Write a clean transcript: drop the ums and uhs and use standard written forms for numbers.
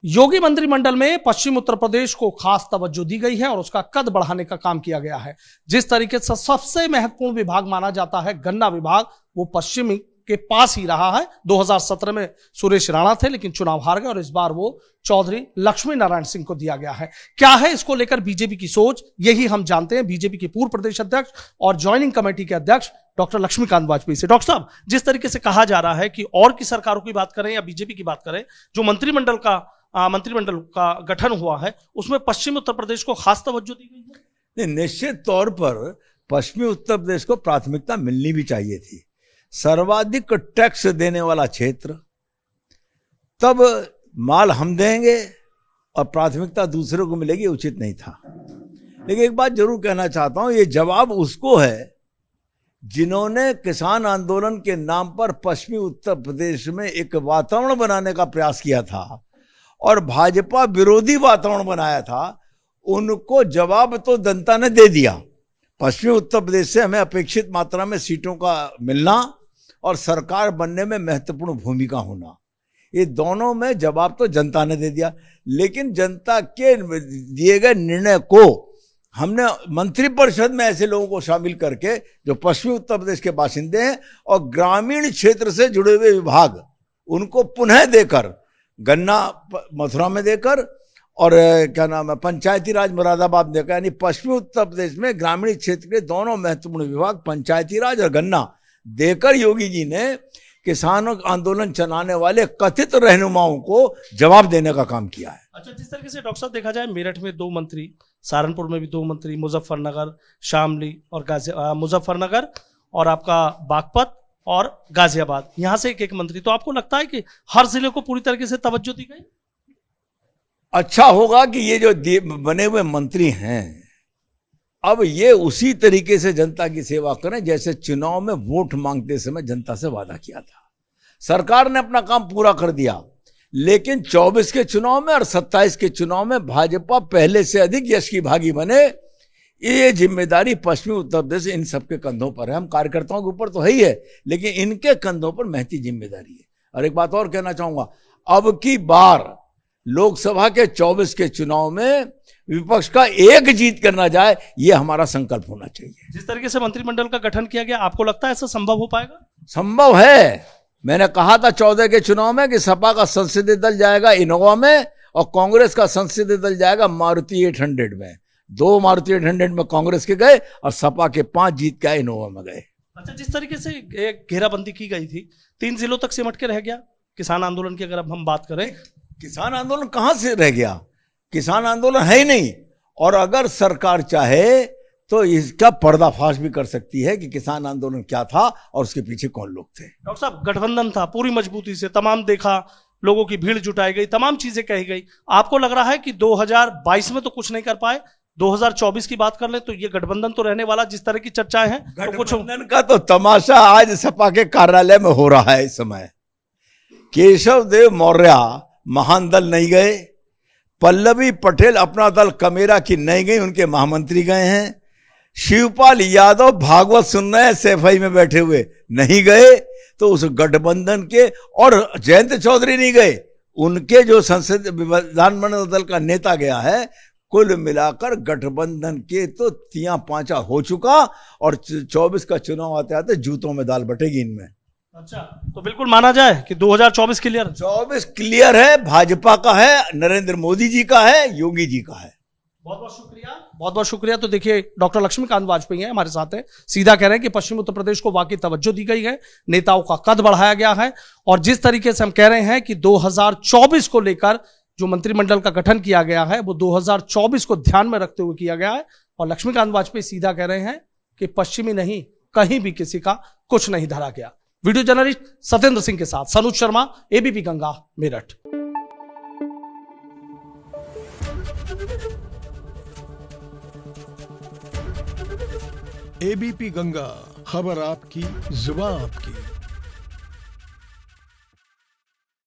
योगी मंत्रिमंडल में पश्चिम उत्तर प्रदेश को खास तवज्जो दी गई है और उसका कद बढ़ाने का काम किया गया है। जिस तरीके से सबसे महत्वपूर्ण विभाग माना जाता है गन्ना विभाग, वो पश्चिम के पास ही रहा है। 2017 में सुरेश राणा थे लेकिन चुनाव हार गए और इस बार वो चौधरी लक्ष्मी नारायण सिंह को दिया गया है। क्या है इसको लेकर बीजेपी की सोच, यही हम जानते हैं बीजेपी के पूर्व प्रदेश अध्यक्ष और ज्वाइनिंग कमेटी के अध्यक्ष डॉक्टर लक्ष्मीकांत वाजपेयी से। डॉक्टर साहब, जिस तरीके से कहा जा रहा है कि और की सरकारों की बात करें या बीजेपी की बात करें, जो मंत्रिमंडल का गठन हुआ है उसमें पश्चिम उत्तर प्रदेश को खास तवज्जो दी गई है। नहीं, निश्चित तौर पर पश्चिमी उत्तर प्रदेश को प्राथमिकता मिलनी भी चाहिए थी। सर्वाधिक टैक्स देने वाला क्षेत्र, तब माल हम देंगे और प्राथमिकता दूसरे को मिलेगी, उचित नहीं था। लेकिन एक बात जरूर कहना चाहता हूं, ये जवाब उसको है जिन्होंने किसान आंदोलन के नाम पर पश्चिमी उत्तर प्रदेश में एक वातावरण बनाने का प्रयास किया था और भाजपा विरोधी वातावरण बनाया था। उनको जवाब तो जनता ने दे दिया। पश्चिमी उत्तर प्रदेश से हमें अपेक्षित मात्रा में सीटों का मिलना और सरकार बनने में महत्वपूर्ण भूमिका होना, ये दोनों में जवाब तो जनता ने दे दिया। लेकिन जनता के दिए गए निर्णय को हमने मंत्रिपरिषद में ऐसे लोगों को शामिल करके जो पश्चिमी उत्तर प्रदेश के बाशिंदे हैं और ग्रामीण क्षेत्र से जुड़े हुए विभाग, उनको पुनः देकर, गन्ना मथुरा में देकर और क्या नाम है पंचायती राज मुरादाबाद देकर, यानी पश्चिमी उत्तर प्रदेश में ग्रामीण क्षेत्र के दोनों महत्वपूर्ण विभाग पंचायती राज और गन्ना देकर योगी जी ने किसानों आंदोलन चलाने वाले कथित रहनुमाओं को जवाब देने का काम किया है। अच्छा, जिस तरीके से डॉक्टर साहब देखा जाए, मेरठ में 2 मंत्री, सहारनपुर में भी 2 मंत्री, मुजफ्फरनगर, शामली और मुजफ्फरनगर और आपका बागपत और गाजियाबाद, यहां से एक मंत्री। तो आपको लगता है कि हर जिले को पूरी तरीके से तवज्जो दी गई? अच्छा होगा कि ये जो बने हुए मंत्री हैं अब ये उसी तरीके से जनता की सेवा करें जैसे चुनाव में वोट मांगते समय जनता से वादा किया था। सरकार ने अपना काम पूरा कर दिया, लेकिन 24 के चुनाव में और 27 के चुनाव में भाजपा पहले से अधिक यश की भागी बने, ये जिम्मेदारी पश्चिमी उत्तर प्रदेश इन सबके कंधों पर है। हम कार्यकर्ताओं के ऊपर तो है ही है, लेकिन इनके कंधों पर महती जिम्मेदारी है। और एक बात और कहना चाहूंगा, अब की बार लोकसभा के 24 के चुनाव में विपक्ष का एक जीत करना जाए, ये हमारा संकल्प होना चाहिए। जिस तरीके से मंत्रिमंडल का गठन किया गया, आपको लगता है ऐसा संभव हो पाएगा? संभव है। मैंने कहा था 14 के चुनाव में कि सपा का संसदीय दल जाएगा इनोवा में और कांग्रेस का संसदीय दल जाएगा मारुति 800 में। 2 मारुति 800 में कांग्रेस के गए और सपा के 5 जीत के इनोवा में गए। अच्छा, जिस तरीके से एक घेराबंदी की गई थी, 3 जिलों तक सिमट के रह गया किसान आंदोलन की। अगर अब हम बात करें, किसान आंदोलन कहां से रह गया? किसान आंदोलन है ही नहीं। और अगर सरकार चाहे तो इसका पर्दाफाश भी कर सकती है कि किसान आंदोलन क्या था और उसके पीछे कौन लोग थे। डॉक्टर साहब, गठबंधन था पूरी मजबूती से, तमाम देखा, लोगों की भीड़ जुटाई गई, तमाम चीजें कही गई। आपको लग रहा है कि 2022 में तो कुछ नहीं कर पाए, 2024 की बात कर ले तो ये गठबंधन तो रहने वाला, जिस तरह की चर्चाएं हैं? गठबंधन का तो तमाशा आज सपा के कार्यालय में हो रहा है। इस समय केशव देव मौर्य महान दल नहीं गए, पल्लवी पटेल अपना दल कमेरा की नहीं गई, उनके महामंत्री गए हैं। शिवपाल यादव भागवत सुन रहे हैं सैफई में बैठे हुए, नहीं गए। तो उस गठबंधन के, और जयंत चौधरी नहीं गए, उनके जो संसद विधानमंडल दल का नेता गया है। कुल मिलाकर गठबंधन के तो 3-5 हो चुका और 24 का चुनाव आते आते जूतों में दाल बटेगी इनमें। अच्छा, तो बिल्कुल माना जाए कि 2024 क्लियर? 24 क्लियर है, भाजपा का है, नरेंद्र मोदी जी का है, योगी जी का है। बहुत बहुत शुक्रिया, बहुत बहुत शुक्रिया। तो देखिए, डॉक्टर लक्ष्मीकांत वाजपेयी हैं हमारे साथ हैं, सीधा कह रहे हैं कि पश्चिम उत्तर प्रदेश को वाकई तवज्जो दी गई है, नेताओं का कद बढ़ाया गया है। और जिस तरीके से हम कह रहे हैं कि 2024 को लेकर जो मंत्रिमंडल का गठन किया गया है वो 2024 को ध्यान में रखते हुए किया गया है। और लक्ष्मीकांत वाजपेयी सीधा कह रहे हैं कि पश्चिमी नहीं, कहीं भी किसी का कुछ नहीं धरा गया। वीडियो जर्नलिस्ट सत्येंद्र सिंह के साथ सनूज शर्मा, एबीपी गंगा, मेरठ। एबीपी गंगा, खबर आपकी, जुबान आपकी।